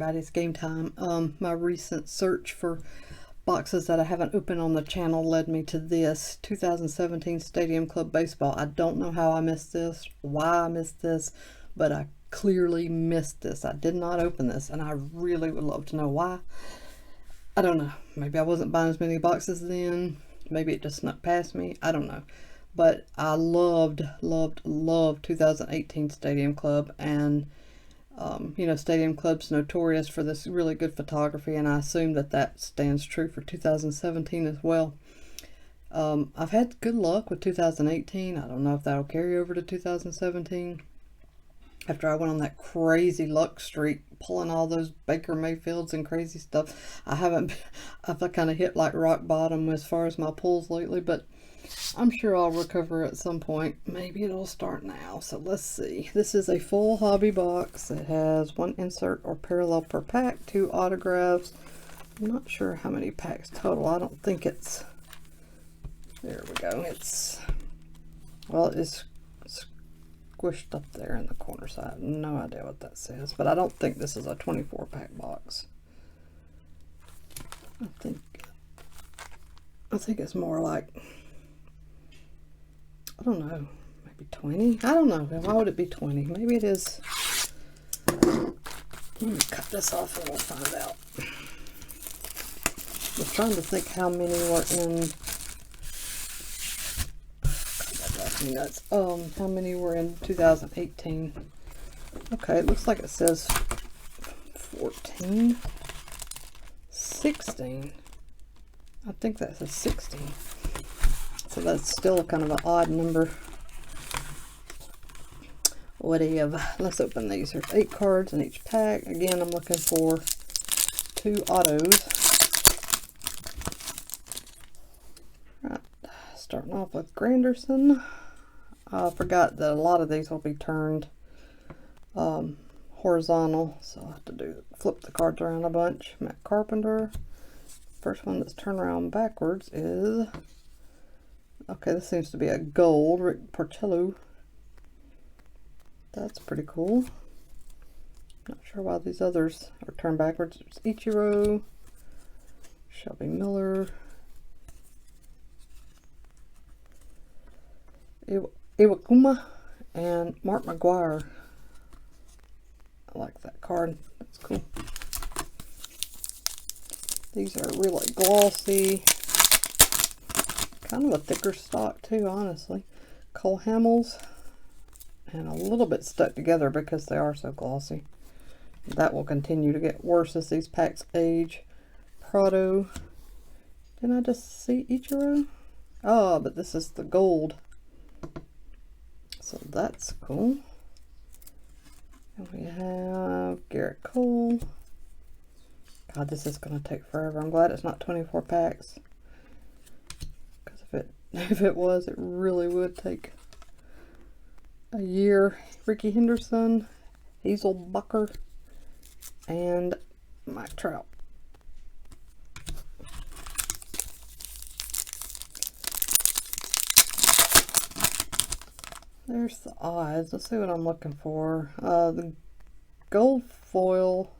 everybody, it's game time. My recent search for boxes that I haven't opened on the channel led me to this 2017 Stadium Club Baseball. I don't know how I missed this, why I missed this, but I clearly missed this. I did not open this, and I really would love to know why. I don't know. Maybe I wasn't buying as many boxes then. Maybe it just snuck past me. I don't know. But I loved 2018 Stadium Club, and you know, Stadium Club's notorious for this really good photography, and I assume that that stands true for 2017 as well. I've had good luck with 2018. I don't know if that'll carry over to 2017. After I went on that crazy luck streak, pulling all those Baker Mayfields and crazy stuff, I've kind of hit like rock bottom as far as my pulls lately, but I'm sure I'll recover at some point. Maybe it'll start now. So let's see. This is a full hobby box. It has one insert or parallel per pack, 2 autographs. I'm not sure how many packs total. I don't think it's... There we go. Well, it's squished up there in the corner, so I have no idea what that says. But I don't think this is a 24-pack box. I think it's more like... I don't know, maybe 20? I don't know. Why would it be 20? Maybe it is. Let me cut this off and we'll find out. I was trying to think how many were in. How many were in 2018? Okay, it looks like it says 14, 16. I think that says 16. So that's still kind of an odd number. Whatever. Let's open these. There's 8 cards in each pack. Again, I'm looking for 2 autos. Right. Starting off with Granderson. I forgot that a lot of these will be turned horizontal, so I'll have to flip the cards around a bunch. Matt Carpenter. First one that's turned around backwards is... Okay, this seems to be a gold. Rick Porcello. That's pretty cool. Not sure why these others are turned backwards. There's Ichiro, Shelby Miller, Iwakuma, and Mark McGwire. I like that card. That's cool. These are really glossy. Kind of a thicker stock too, honestly. Cole Hamels, and a little bit stuck together because they are so glossy. That will continue to get worse as these packs age. Prado. Didn't I just see Ichiro? Oh, but this is the gold. So that's cool. And we have Garrett Cole. God, this is going to take forever. I'm glad it's not 24 packs. If it was, it really would take a year. Ricky Henderson, Hazel Bucker, and Mike Trout. There's the odds. Let's see what I'm looking for. The gold foil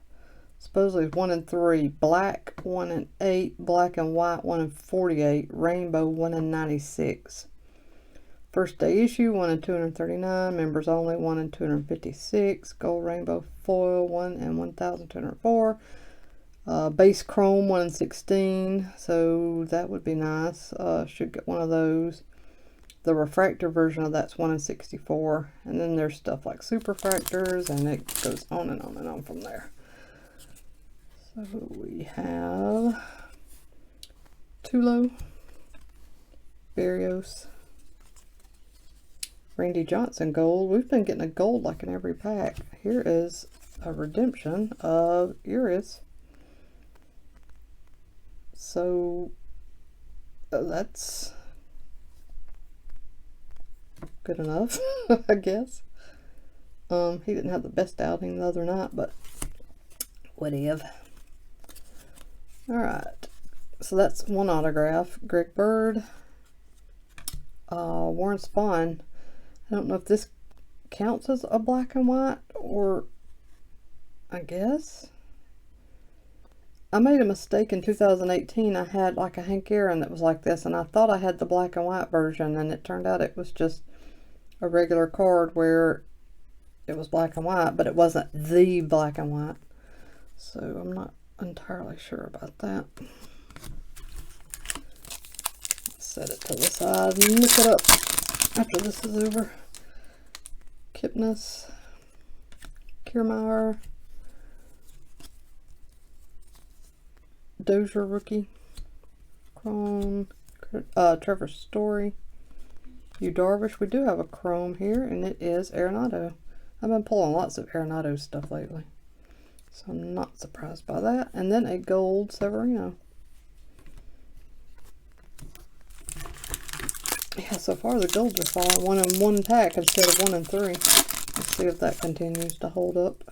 supposedly is 1 in 3, black 1 in 8, black and white 1 in 48, rainbow 1 in 96. First day issue 1 in 239, members only 1 in 256, gold rainbow foil 1 in 1204, base chrome 1 in 16, so that would be nice. Should get one of those. The refractor version of that's 1 in 64, and then there's stuff like superfractors, and it goes on and on and on from there. So we have Tulo, Berrios, Randy Johnson gold. We've been getting a gold like in every pack. Here is a redemption of Urias. So that's good enough, I guess. He didn't have the best outing the other night, but whatever. Alright, so that's one autograph. Greg Bird, Warren Spahn. I don't know if this counts as a black and white, or I guess I made a mistake in 2018. I had like a Hank Aaron that was like this, and I thought I had the black and white version, and it turned out it was just a regular card where it was black and white, but it wasn't the black and white. So I'm not entirely sure about that. Set it to the side and look it up after this is over. Kipnis, Kiermaier, Dozier rookie, Chrome, Trevor Story, Yu Darvish. We do have a Chrome here, and it is Arenado. I've been pulling lots of Arenado stuff lately, so I'm not surprised by that. And then a gold Severino. Yeah, so far the golds are falling 1 in 1 pack instead of 1 in 3. Let's see if that continues to hold up.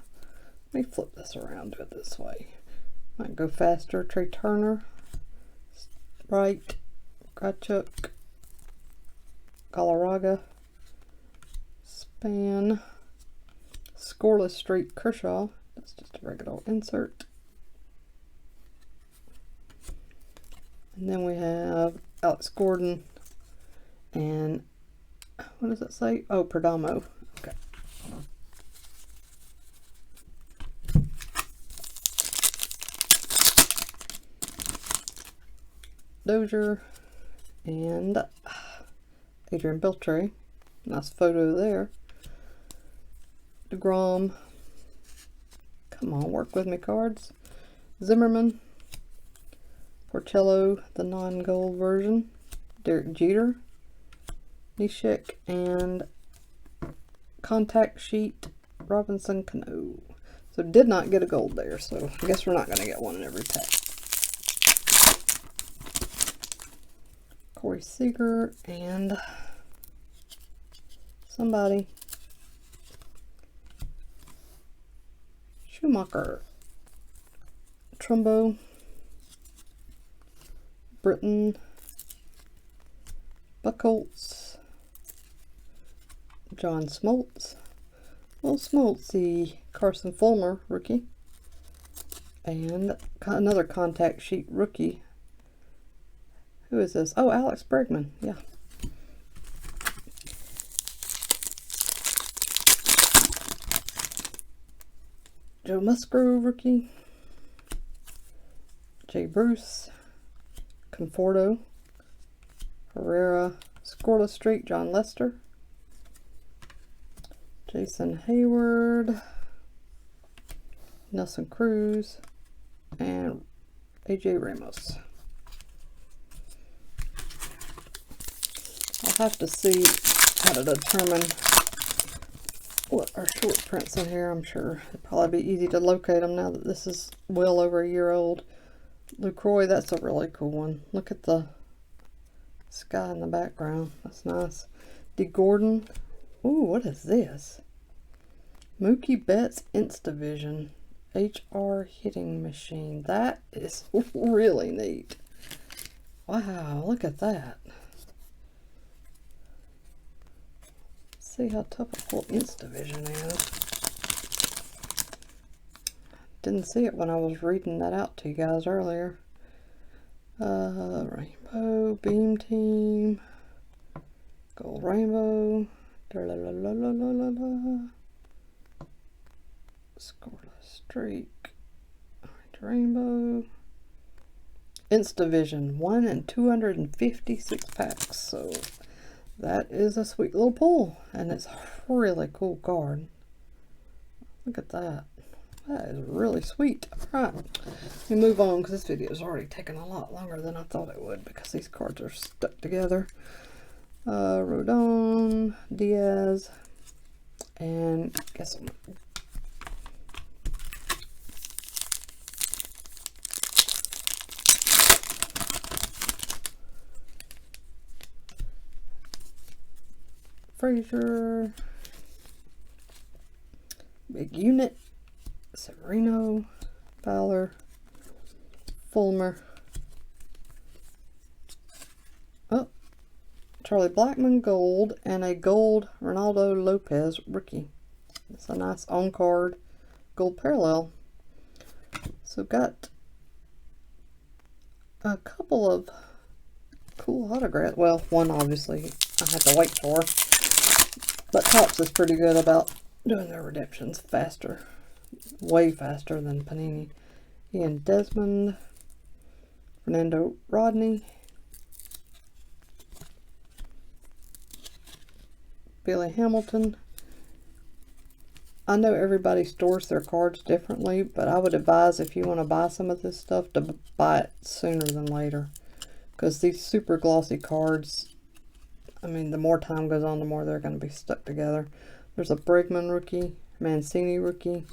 Let me flip this around, do it this way. Might go faster. Trey Turner, Bright, Grichuk, Galarraga, Span, Scoreless Streak Kershaw. That's just a regular insert. And then we have Alex Gordon and what does it say? Oh, Perdomo. Okay. Dozier and Adrian Beltre. Nice photo there. DeGrom. Come on, work with me, cards. Zimmerman. Porcello, the non-gold version. Derek Jeter. Neshek and contact sheet Robinson Cano. So did not get a gold there, so I guess we're not going to get one in every pack. Corey Seager and somebody. Schumacher. Trumbo. Britton. Buchholz. John Smoltz. Well, Smoltz, the Carson Fulmer rookie. And another contact sheet rookie. Who is this? Oh, Alex Bregman. Yeah. Joe Musgrove rookie. Jay Bruce. Conforto. Herrera. Scoreless Streak, John Lester. Jason Hayward. Nelson Cruz. And AJ Ramos. I'll have to see how to determine what are short prints in here. I'm sure it'll probably be easy to locate them now that this is well over a year old. Lucroy, that's a really cool one. Look at the sky in the background. That's nice. D. Gordon. Ooh, what is this? Mookie Betts Instavision HR hitting machine. That is really neat. Wow, look at that. See how typical Instavision is. Didn't see it when I was reading that out to you guys earlier. Rainbow, Beam Team, Gold Rainbow, Scoreless Streak, Orange Rainbow, Instavision, 1 in 256 packs. So that is a sweet little pull, and it's a really cool card. Look at that. That is really sweet. Alright, let me move on because this video is already taking a lot longer than I thought it would because these cards are stuck together. Rodon, Diaz, and guess I'm Frazier, Big Unit, Severino, Fowler, Fulmer, oh, Charlie Blackmon gold, and a gold Ronaldo Lopez rookie. It's a nice on-card gold parallel. So got a couple of cool autographs. Well, one obviously I had to wait for, but Topps is pretty good about doing their redemptions faster, way faster than Panini. Ian Desmond, Fernando Rodney, Billy Hamilton. I know everybody stores their cards differently, but I would advise if you want to buy some of this stuff to buy it sooner than later. Because these super glossy cards, I mean, the more time goes on, the more they're going to be stuck together. There's a Bregman rookie, Mancini rookie,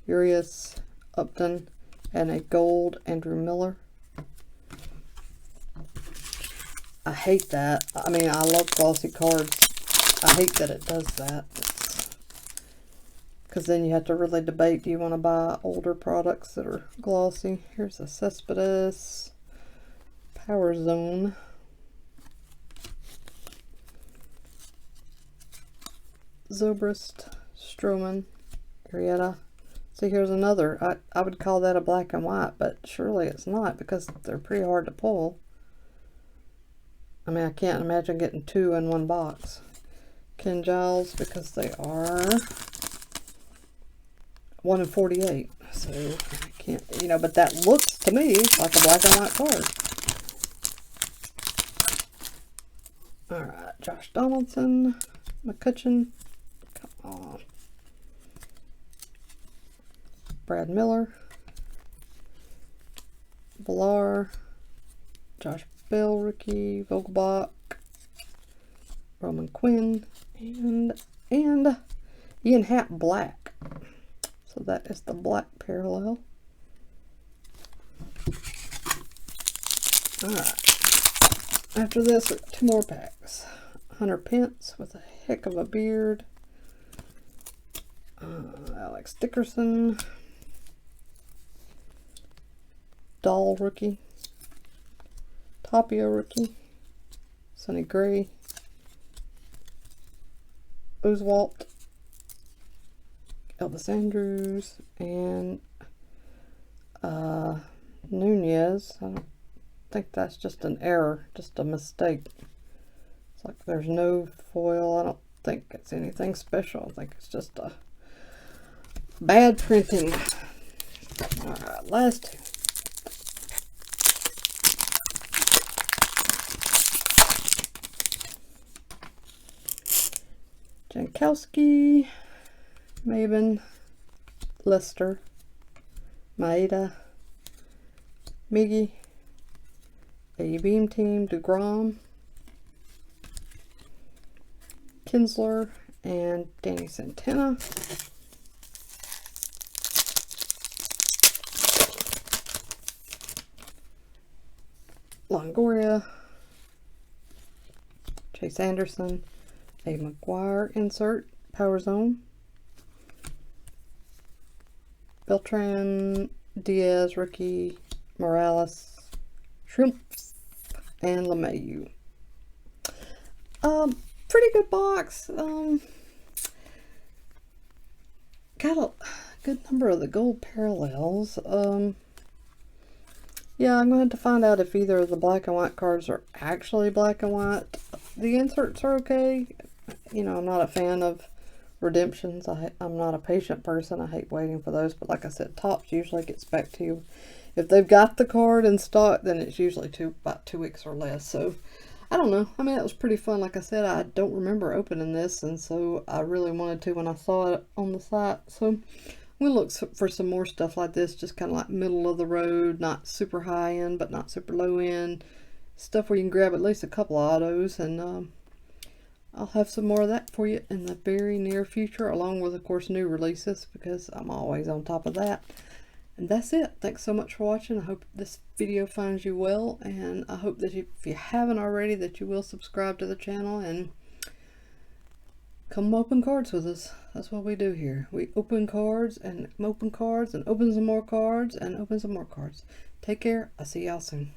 Urias, Upton, and a gold Andrew Miller. I hate that. I mean, I love glossy cards. I hate that it does that. Because then you have to really debate, do you want to buy older products that are glossy? Here's a Cespedes, Power Zone, Zobrist, Stroman, Arrieta. See, here's another. I would call that a black and white, but surely it's not because they're pretty hard to pull. I mean, I can't imagine getting two in one box. Ken Giles, because they are 1 in 48. So I can't, you know, but that looks to me like a black and white card. Alright, Josh Donaldson, McCutcheon, come on. Brad Miller, Villar, Josh Bell rookie, Vogelbach, Roman Quinn, and Ian Happ black. So that is the black parallel. Alright. After this, 2 more packs. Hunter Pence with a heck of a beard. Alex Dickerson. Dahl rookie. Tapia rookie. Sonny Gray. Oswalt. Elvis Andrews. And Nunez. I don't think that's just an error, just a mistake. It's like there's no foil. I don't think it's anything special. I think it's just a bad printing. Alright, last 2. Jankowski, Maven, Lester, Maeda, Miggy, a Beam Team, DeGrom, Kinsler, and Danny Santana. Longoria, Chase Anderson, a McGuire insert, Power Zone, Beltran, Diaz rookie, Morales, Shrimps, and LeMahieu. Pretty good box. Got a good number of the gold parallels. Yeah, I'm going to have to find out if either of the black and white cards are actually black and white. The inserts are okay. You know, I'm not a fan of redemptions. I'm not a patient person. I hate waiting for those. But like I said, Topps usually gets back to you. If they've got the card in stock, then it's usually about 2 weeks or less. So, I don't know. I mean, it was pretty fun. Like I said, I don't remember opening this. And so, I really wanted to when I saw it on the site. So, we'll look for some more stuff like this. Just kind of like middle of the road. Not super high end, but not super low end. Stuff where you can grab at least a couple of autos. And I'll have some more of that for you in the very near future. Along with, of course, new releases. Because I'm always on top of that. And that's it. Thanks so much for watching. I hope this video finds you well. And I hope that if you haven't already, that you will subscribe to the channel. And come open cards with us. That's what we do here. We open cards and open cards and open some more cards and open some more cards. Take care. I'll see y'all soon.